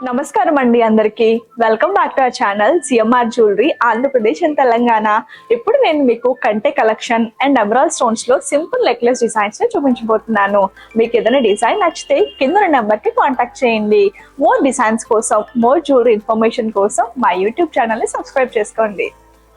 నమస్కారం అండి అందరికి. Welcome back to our channel CMR jewellery Andhra Pradesh and Telangana. ఇప్పుడు నేను మీకు కంటే కలెక్షన్ అండ్ ఎమరాల్డ్ స్టోన్స్ లో సింపుల్ నెక్లెస్ డిజైన్స్ ని చూపించబోతున్నాను. మీకు ఏదైనా డిజైన్ నచ్చితే కింద నెంబర్ కి కాంటాక్ట్ చేయండి. మోర్ డిజైన్స్ కోసం, మోర్ జ్యువెలరీ ఇన్ఫర్మేషన్ కోసం మా యూట్యూబ్ ఛానల్ ని సబ్స్క్రైబ్ చేసుకోండి.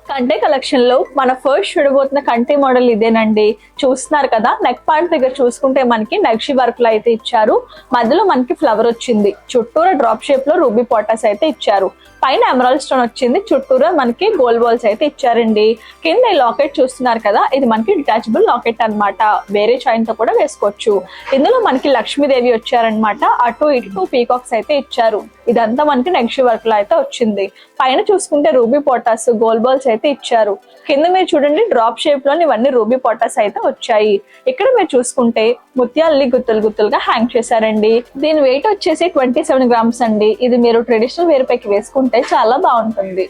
కంటే కలెక్షన్ లో మన ఫస్ట్ చూడబోతున్న కంటే మోడల్ ఇదేనండి. చూస్తున్నారు కదా, నెక్ పాయింట్ దగ్గర చూసుకుంటే మనకి నక్షి వర్క్ లో అయితే ఇచ్చారు. మధ్యలో మనకి ఫ్లవర్ వచ్చింది, చుట్టూరా డ్రాప్ షేప్ లో రూబీ పోటాస్ అయితే ఇచ్చారు. పైన ఎమరాల్డ్ స్టోన్ వచ్చింది, చుట్టూరా మనకి గోల్డ్ బాల్స్ అయితే ఇచ్చారండి. కింద ఈ లాకెట్ చూస్తున్నారు కదా, ఇది మనకి డిటాచబుల్ లాకెట్ అన్నమాట. వేరే చైన్ తో కూడా వేసుకోవచ్చు. ఇందులో మనకి లక్ష్మీదేవి వచ్చారనమాట. అటు ఇటు పీకాక్స్ అయితే ఇచ్చారు. ఇదంతా మనకి నక్షి వర్క్ లో అయితే వచ్చింది. పైన చూసుకుంటే రూబీ పోటాస్, గోల్డ్ బాల్స్ అయితే ఇచ్చారు. కింద మీరు చూడండి డ్రాప్ షేప్ లో ఇవన్నీ రూబీ పోటాస్ అయితే వచ్చాయి. ఇక్కడ మీరు చూసుకుంటే ముత్యాలని గుత్తులు గుత్తులుగా హ్యాంగ్ చేశారండి. దీని వెయిట్ వచ్చేసి 27 గ్రామ్స్ అండి. ఇది మీరు ట్రెడిషనల్ వేర్ పైకి వేసుకుంటే చాలా బాగుంటుంది.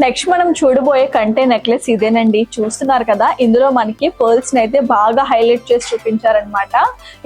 నెక్స్ట్ మనం చూడబోయే కంటే నెక్లెస్ ఇదేనండి. చూస్తున్నారు కదా, ఇందులో మనకి పర్ల్స్ ని అయితే బాగా హైలైట్ చేసి చూపించారనమాట.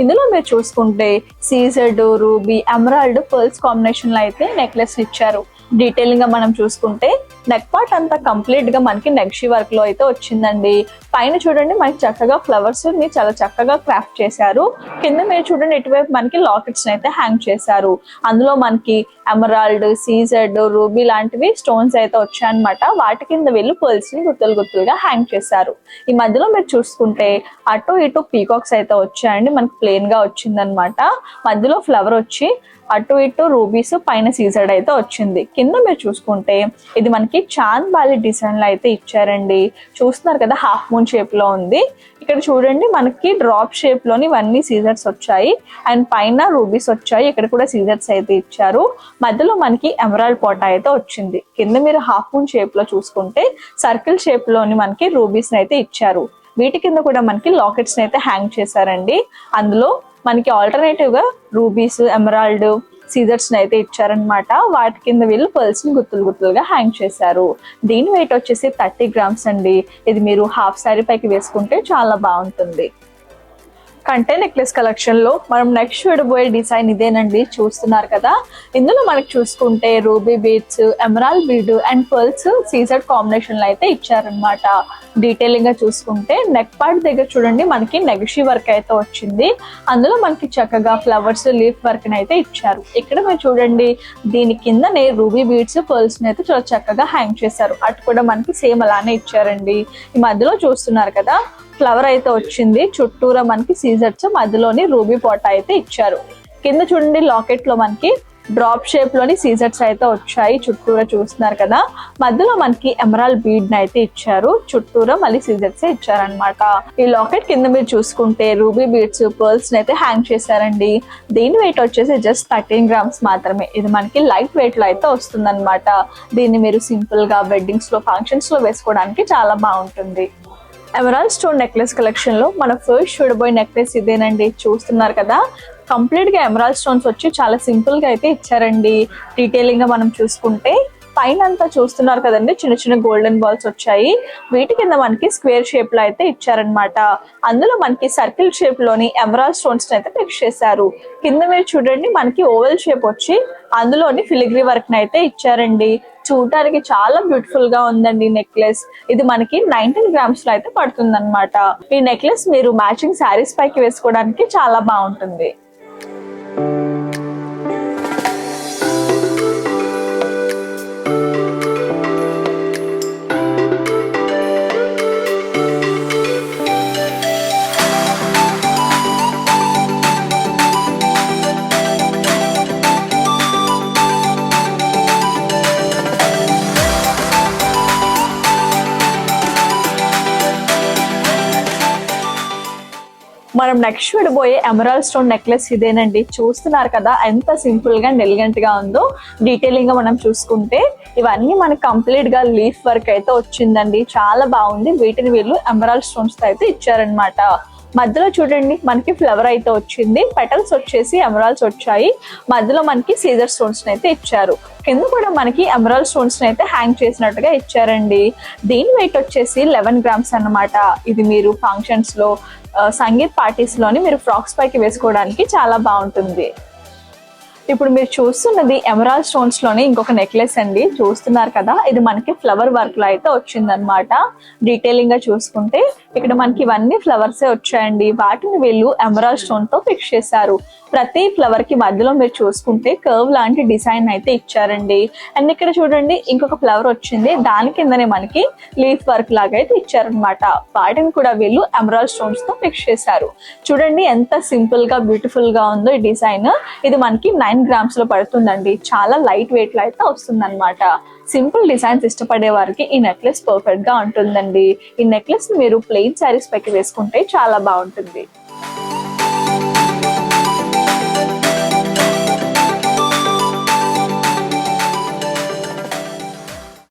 ఇందులో మీరు చూసుకుంటే CZ, ruby, emerald pearls combination లో అయితే నెక్లెస్ ఇచ్చారు. డీటెయిలింగ్ గా మనం చూసుకుంటే నెక్ పార్ట్ అంతా కంప్లీట్ గా మనకి నక్షి వర్క్ లో అయితే వచ్చిందండి. పైన చూడండి మనకి చక్కగా ఫ్లవర్స్ ని చాలా చక్కగా క్రాఫ్ట్ చేశారు. కింద మీరు చూడండి ఇటువైపు మనకి లాకెట్స్ అయితే హ్యాంగ్ చేశారు. అందులో మనకి ఎమరాల్డ్, సీజెడ్, రూబీ లాంటివి స్టోన్స్ అయితే వచ్చాయన్నమాట. వాటి కింద వెళ్ళి పర్ల్స్ ని గుత్తులు గుత్తులుగా హ్యాంగ్ చేశారు. ఈ మధ్యలో మీరు చూసుకుంటే అటు ఇటు పీకాక్స్ అయితే వచ్చాయండి. మనకి ప్లెయిన్ గా వచ్చిందనమాట. మధ్యలో ఫ్లవర్ వచ్చి అటు ఇటు రూబీస్, పైన సీజెడ్ అయితే వచ్చింది. కింద మీరు చూసుకుంటే ఇది మనకి చాంద్ బాలి డిజైన్ లో అయితే ఇచ్చారండి. చూస్తున్నారు కదా, హాఫ్ మూన్ షేప్ లో ఉంది. ఇక్కడ చూడండి మనకి డ్రాప్ షేప్ లోని ఇవన్నీ సీజర్స్ వచ్చాయి అండ్ పైన రూబీస్ వచ్చాయి. ఇక్కడ కూడా సీజర్స్ అయితే ఇచ్చారు. మధ్యలో మనకి ఎమరాల్డ్ పోటా అయితే వచ్చింది. కింద మీరు హాఫ్ మూన్ షేప్ లో చూసుకుంటే సర్కిల్ షేప్ లోని మనకి రూబీస్ అయితే ఇచ్చారు. వీటి కింద కూడా మనకి లాకెట్స్ అయితే హ్యాంగ్ చేశారండి. అందులో మనకి ఆల్టర్నేటివ్ గా రూబీస్, ఎమరాల్డ్, సీజర్స్ అయితే ఇచ్చారనమాట. వాటి కింద వీళ్ళు పర్ల్స్ ని గుత్తులు గుత్తులుగా హ్యాంగ్ చేశారు. దీని వెయిట్ వచ్చేసి 30 గ్రామ్స్ అండి. ఇది మీరు హాఫ్ సారీ పైకి వేసుకుంటే చాలా బాగుంటుంది. కంటే నెక్లెస్ కలెక్షన్ లో మనం నెక్స్ట్ చూడబోయే డిజైన్ ఇదేనండి. చూస్తున్నారు కదా, ఇందులో మనకి చూసుకుంటే ruby beads, emerald bead and pearls CZ combination లో అయితే ఇచ్చారనమాట. డీటెయిలింగ్ గా చూసుకుంటే నెక్ పార్ట్ దగ్గర చూడండి మనకి నెగషి వర్క్ అయితే వచ్చింది. అందులో మనకి చక్కగా ఫ్లవర్స్, లీఫ్ వర్క్ అయితే ఇచ్చారు. ఇక్కడ మీరు చూడండి దీని కిందనే రూబీ బీడ్స్, పర్ల్స్ అయితే చాలా చక్కగా హ్యాంగ్ చేశారు. అటు కూడా మనకి సేమ్ అలానే ఇచ్చారండి. ఈ మధ్యలో చూస్తున్నారు కదా, ఫ్లవర్ అయితే వచ్చింది. చుట్టూరా మనకి సీజర్స్, మధ్యలోని రూబీ పోటా అయితే ఇచ్చారు. కింద చూడండి లాకెట్ లో మనకి డ్రాప్ షేప్ లోని సీజర్స్ అయితే వచ్చాయి. చుట్టూరా చూస్తున్నారు కదా, మధ్యలో మనకి ఎమరాల్డ్ బీడ్ ని అయితే ఇచ్చారు. చుట్టూరా మళ్ళీ సీజర్స్ ఇచ్చారనమాట. ఈ లాకెట్ కింద మీరు చూసుకుంటే రూబీ బీడ్స్, పర్ల్స్ అయితే హ్యాంగ్ చేశారండి. దీని వెయిట్ వచ్చేసి జస్ట్ 13 గ్రామ్స్ మాత్రమే. ఇది మనకి లైట్ వెయిట్ లో అయితే వస్తుంది అనమాట. దీన్ని మీరు సింపుల్ గా వెడ్డింగ్స్ లో, ఫంక్షన్స్ లో వేసుకోవడానికి చాలా బాగుంటుంది. ఎమరాల్డ్ స్టోన్ నెక్లెస్ కలెక్షన్ లో మన ఫస్ట్ చూడబోయే నెక్లెస్ ఇదేనండి. చూస్తున్నారు కదా, కంప్లీట్ గా ఎమరాల్డ్ స్టోన్స్ వచ్చి చాలా సింపుల్ గా అయితే ఇచ్చారండి. డీటెయిలింగ్ గా మనం చూసుకుంటే పైన అంతా చూస్తున్నారు కదండి, చిన్న చిన్న గోల్డెన్ బాల్స్ వచ్చాయి. వీటి కింద మనకి స్క్వేర్ షేప్ లో అయితే ఇచ్చారనమాట. అందులో మనకి సర్కిల్ షేప్ లోని ఎమరాల్డ్ స్టోన్స్ అయితే ఫిక్స్ చేశారు. కింద మీరు చూడండి మనకి ఓవెల్ షేప్ వచ్చి అందులోని ఫిలిగ్రీ వర్క్ అయితే ఇచ్చారండి. చూడటానికి చాలా బ్యూటిఫుల్ గా ఉందండి నెక్లెస్. ఇది మనకి 19 గ్రామ్స్ లో అయితే పడుతుంది అనమాట. ఈ నెక్లెస్ మీరు మ్యాచింగ్ శారీస్ పైకి వేసుకోవడానికి చాలా బాగుంటుంది. మనం నెక్స్ట్ చూడబోయే ఎమరాల్డ్ స్టోన్ నెక్లెస్ ఇదేనండి. చూస్తున్నారు కదా ఎంత సింపుల్ గా అండ్ ఎలిగెంట్ గా ఉందో. డీటెయిలింగ్ గా మనం చూసుకుంటే ఇవన్నీ మనకి కంప్లీట్ గా లీఫ్ వర్క్ అయితే వచ్చిందండి. చాలా బాగుంది. వీటిని వీళ్ళు ఎమరాల్డ్ స్టోన్స్ తో అయితే ఇచ్చారనమాట. మధ్యలో చూడండి మనకి ఫ్లవర్ అయితే వచ్చింది. పెటల్స్ వచ్చేసి ఎమరాల్డ్స్ వచ్చాయి. మధ్యలో మనకి సీజర్ స్టోన్స్ అయితే ఇచ్చారు. కింద కూడా మనకి ఎమరాల్డ్ స్టోన్స్ అయితే హ్యాంగ్ చేసినట్టుగా ఇచ్చారండి. దీని వెయిట్ వచ్చేసి 11 గ్రామ్స్ అన్నమాట. ఇది మీరు ఫంక్షన్స్ లో సంగీత్ పార్టీస్ లోని మీరు ఫ్రాక్స్ పైకి వేసుకోవడానికి చాలా బాగుంటుంది. ఇప్పుడు మీరు చూస్తున్నది ఎమరాల్డ్ స్టోన్స్ లోని ఇంకొక నెక్లెస్ అండి. చూస్తున్నారు కదా, ఇది మనకి ఫ్లవర్ వర్క్ లో అయితే వచ్చిందనమాట. డీటెయిలింగ్ గా చూసుకుంటే ఇక్కడ మనకి ఇవన్నీ ఫ్లవర్సే వచ్చాయండి. వాటిని వీళ్ళు ఎమరాల్డ్ స్టోన్ తో ఫిక్స్ చేశారు. ప్రతి ఫ్లవర్ కి మధ్యలో మీరు చూసుకుంటే కర్వ్ లాంటి డిజైన్ అయితే ఇచ్చారండి. అండ్ ఇక్కడ చూడండి ఇంకొక ఫ్లవర్ వచ్చింది. దాని కిందనే మనకి లీఫ్ వర్క్ లాగా అయితే ఇచ్చారనమాట. వాటిని కూడా వీళ్ళు ఎమరాల్డ్ స్టోన్స్ తో ఫిక్స్ చేశారు. చూడండి ఎంత సింపుల్ గా బ్యూటిఫుల్ గా ఉందో ఈ డిజైన్. ఇది మనకి 9 గ్రామ్స్ లో పడుతుందండి. చాలా లైట్ వెయిట్ లో అయితే వస్తుంది అనమాట. సింపుల్ డిజైన్స్ ఇష్టపడే వారికి ఈ నెక్లెస్ పర్ఫెక్ట్ గా ఉంటుందండి. ఈ నెక్లెస్ మీరు ప్లెయిన్ శారీస్ పైకి వేసుకుంటే చాలా బాగుంటుంది.